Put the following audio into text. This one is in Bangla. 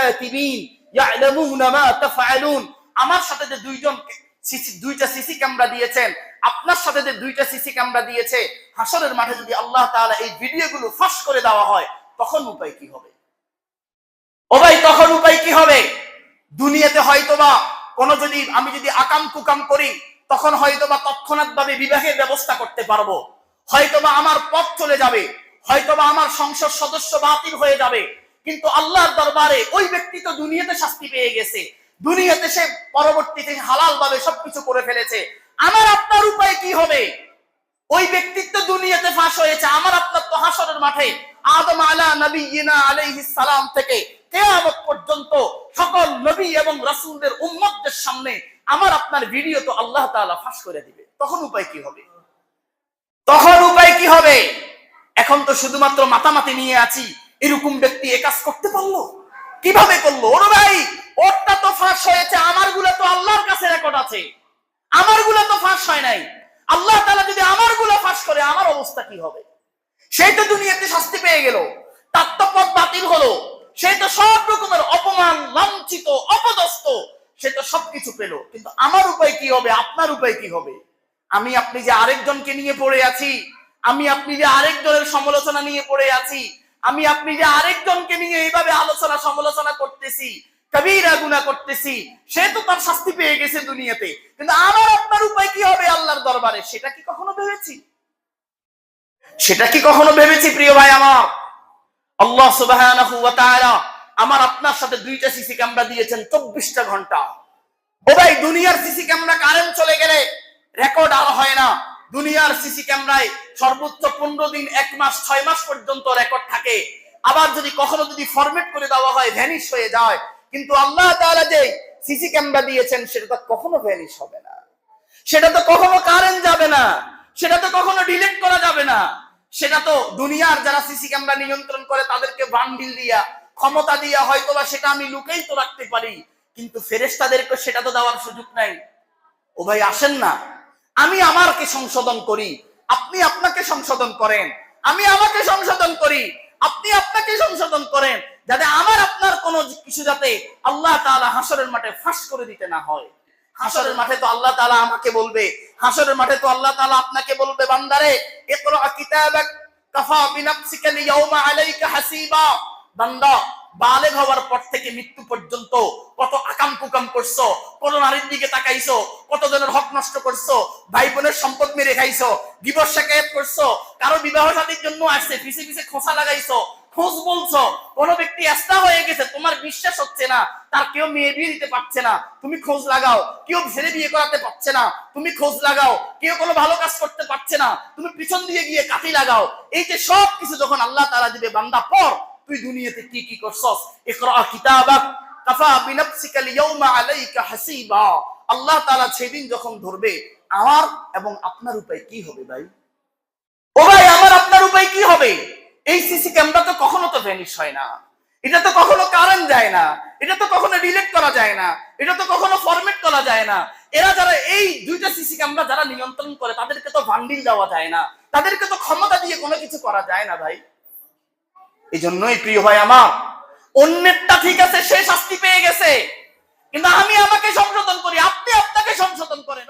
কাতিবিন ইয়ালামুনা মা তাফআলুন। আমার সাথে যে দুইটা সিসি ক্যামেরা দিয়েছেন, আপনার সাথে যে দুইটা সিসি ক্যামেরা দিয়েছে, হাসরের মাঠে যদি আল্লাহ তাআলা এই ভিডিওগুলো ফাঁস করে দেওয়া হয়, তখন উপায় কি হবে? ও ভাই, তখন উপায় কি হবে? দুনিয়াতে হয়তোবা আমি যদি আকাম কুকাম করি, তখন হয়তোবা তৎক্ষণাৎ ভাবে বিবাহের ব্যবস্থা করতে পারবো, হয়তোবা আমার পথ চলে যাবে, হয়তোবা আমার সংসদ সদস্য বাতিল হয়ে যাবে। কিন্তু আল্লাহর দরবারে ওই ব্যক্তি তো দুনিয়াতে শাস্তি পেয়ে গেছে, দুনিয়াতে সে পরবর্তীতে হালাল ভাবে সবকিছু করে ফেলেছে। আমার আপনার উপায় কি হবে? ওই ব্যক্তিত্ব দুনিয়াতে ফাঁস হয়েছে, আমার আপনার তো হাসরের মাঠে আদম আলা নবিয়িনা আলাইহিস সালাম থেকে কিয়ামত পর্যন্ত সকল নবী এবং রাসূলদের উম্মতদের সামনে আমার আপনার ভিডিও তো আল্লাহ তাআলা ফাঁস করে দিবে। তখন উপায় কি হবে? এখন তো শুধুমাত্র মাতামাতি নিয়ে আছি, এরকম ব্যক্তি এ কাজ করতে পারলো, কিভাবে করলো? ওরে ভাই, ওরটা তো ফাঁস হয়েছে, আমারগুলো তো আল্লাহর কাছে রেকর্ড আছে, আমারগুলো তো ফাঁস হয় নাই। আল্লাহ তাআলা যদি আমারগুলো ফাঁস করে, আমার অবস্থা কি হবে? সেই তো দুনিয়াতে শাস্তি পেয়ে গেল, তার তো পথ বাতিল হলো, সে তো সব রকমের অপমান, লাঞ্ছিত, অপদস্থ, সে তো সবকিছু পেল। কিন্তু আমার উপায় কি হবে? আপনার উপায় কি হবে? আমি আপনি যে আরেকজনকে নিয়ে পড়ে আছি, আমি আপনি যে আরেকজনের সমালোচনা নিয়ে পড়ে আছি, আমি আপনি যে আরেকজনকে নিয়ে এইভাবে আলোচনা সমালোচনা করতেছি, কবিরা গুনাহ করতেছি, সে তো তার শাস্তি পেয়ে গেছে দুনিয়াতে। কিন্তু আমার আপনার উপায় কি হবে আল্লাহর দরবারে? সেটা কি কখনো ভেবেছি? প্রিয় ভাই আমার, আল্লাহ সুবহানাহু ওয়া তাআলা আমার আপনার সাথে দুইটা সিসি ক্যামেরা দিয়েছেন 24টা ঘন্টা। ও ভাই, দুনিয়ার সিসি ক্যামেরা কারেন্ট চলে গেলে রেকর্ড আর হয় না। দুনিয়ার সিসি ক্যামেরায় সর্বোচ্চ 15 দিন, 1 মাস, 6 মাস পর্যন্ত রেকর্ড থাকে। আবার কখনো ফরম্যাট করে দেওয়া হয়, ভ্যানিশ হয়ে যায়। কিন্তু আল্লাহ তাআলা যে সিসি ক্যামেরা দিয়েছেন, সেটা তো কখনো ভ্যানিশ হবে না, সেটা তো কখনো কারেন্ট যাবে না, সেটা তো কখনো ডিলিট করা যাবে না। সেটা তো দুনিয়ার যারা সিসি ক্যামেরা নিয়ন্ত্রণ করে তাদেরকে বান্ডিল দিয়া, ক্ষমতা দিয়া হয়তোবা সেটা আমি লুকেই তো রাখতে পারি, কিন্তু ফেরেশতাদেরকে সেটা তো দেওয়ার সুযোগ নাই। ও ভাই, আসেন না, আমি আমাকে সংশোধন করি, আপনি আপনাকে সংশোধন করেন, আমি আমাকে সংশোধন করি, আপনি আপনাকে সংশোধন করেন, যাতে আমার আপনার কোনো কিছু যাতে আল্লাহ তাআলা হাসরের মাঠে ফাঁস করে দিতে না হয়। হাসরের মাঠে তো আল্লাহ তাআলা আমাকে বলবে, হাসরের মাঠে তো আল্লাহ তাআলা আপনাকে বলবে, বান্দারে ইকরা কিতাবাক কাফা বিনাফসিকা লিয়াউমা আলাইকা হাসিবা। বান্দা, বালেগ হওয়ার পর থেকে মৃত্যু পর্যন্ত কত আকাম কুকাম করছো, কত নারীর দিকে তাকাইছো, কত জনের হক নষ্ট করছো, ভাই বোনের সম্পদ মেরে খাইছো, দিবস শাকায়াত করছো, কারো বিবাহ শাদীর জন্য আসছে পিছে পিছে খোঁচা লাগাইছো, খোঁজ বলছো, কোন ব্যক্তি আস্থা হয়ে গেছে, তোমার বিশ্বাস হচ্ছে না, তার কেউ মেয়ে বিয়ে দিতে পারছে না, তুমি খোঁজ লাগাও, কেউ ছেলে বিয়ে করাতে পারছে না, তুমি খোঁজ লাগাও, কেউ কোনো ভালো কাজ করতে পারছে না, তুমি পিছন দিয়ে গিয়ে কাঠি লাগাও। এই যে সব কিছু যখন আল্লাহ তাআলা দিবে, বান্দা পর তুই দুনিয়াতে কি কি করছস, ইকরা কিতাবাক কাফা বিনাফসিকা লিয়াউমা আলাইকা হাসিবা। আল্লাহ তাআলা সেদিন যখন ধরবে, আমার এবং আপনার উপায় কি হবে ভাই? ও ভাই, আমার আপনার উপায় কি হবে? এই সিসি ক্যামেরা তো কখনো তো ভ্যানিশ হয় না, এটা তো কখনো কারেন্ট যায় না, এটা তো কখনো ডিলিট করা যায় না, এটা তো কখনো ফরম্যাট করা যায় না। যারা এই দুইটা সিসি ক্যামেরা যারা নিয়ন্ত্রণ করে, তাদেরকে তো বান্ডিল দেওয়া যায় না, তাদেরকে তো ক্ষমতা দিয়ে কোনো কিছু করা যায় না ভাই। এই জন্যই প্রিয় ভাই আমার, অন্যেরটা ঠিক আছে, সে শাস্তি পেয়ে গেছে, কিন্তু আমি আমাকে সংশোধন করি, আপনি আপনাকে সংশোধন করেন।